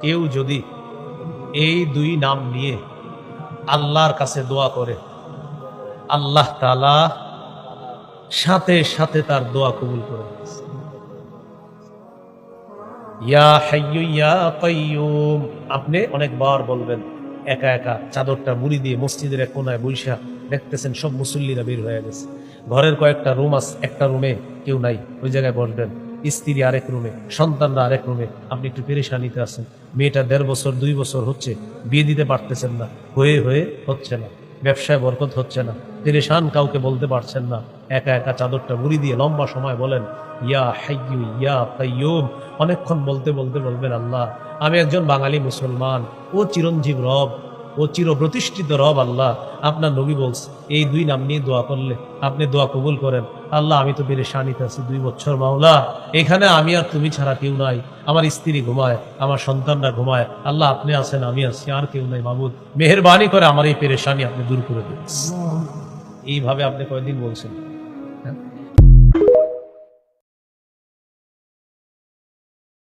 কেউ যদি এই দুই নাম নিয়ে আল্লাহর কাছে দোয়া করে, আল্লাহ তাআলা সাথে সাথে তার দোয়া কবুল করে দেন। ইয়া হাইয়্যু ইয়া কাইয়্যুম আপনি অনেকবার বলবেন, একা একা চাদরটা মুড়ি দিয়ে মসজিদের এক কোনায় বৈশা দেখতেছেন সব মুসল্লিরা বের হয়ে গেছে, ঘরের কয়েকটা রুম আছে, একটা রুমে কেউ নাই, ওই জায়গায় বসবেন। স্ত্রী আরেক রুমে, সন্তানরা আরেক রুমে, আপনি একটু পেরেশানিতে আছেন। মেয়েটা 1.5 বছর 2 বছর হচ্ছে বিয়ে দিতে পারতেছেন না, হয়ে হচ্ছে না, ব্যবসায় বরকত হচ্ছে না, পেরেশান, কাউকে বলতে পারছেন না, একা একা চাদরটা মুড়ি দিয়ে লম্বা সময় বলেন ইয়া হাইয়্যু ইয়া কাইয়্যুম। অনেকক্ষণ বলতে বলতে বলবেন, আল্লাহ আমি একজন বাঙালি মুসলমান, ও চিরঞ্জীব রব, ও চিরপ্রতিষ্ঠিত রব আল্লাহ, আপনার নবী বলছে এই দুই নাম নিয়ে দোয়া করলে আপনি দোয়া কবুল করেন। আল্লাহ আমি তো পেরেশানিতে আছি 2 বছর, মাওলা এখানে আমি আর তুমি ছাড়া কেউ নাই, আমার স্ত্রী ঘুমায়, আমার সন্তানরা ঘুমায়, আল্লাহ আপনি আছেন, আমি আছি, আর কেউ নাই, মাবুদ মেহেরবানি করে আমার এই পেরেশানি আপনি দূর করে দিন। এইভাবে আপনি কয়েকদিন বলছেন।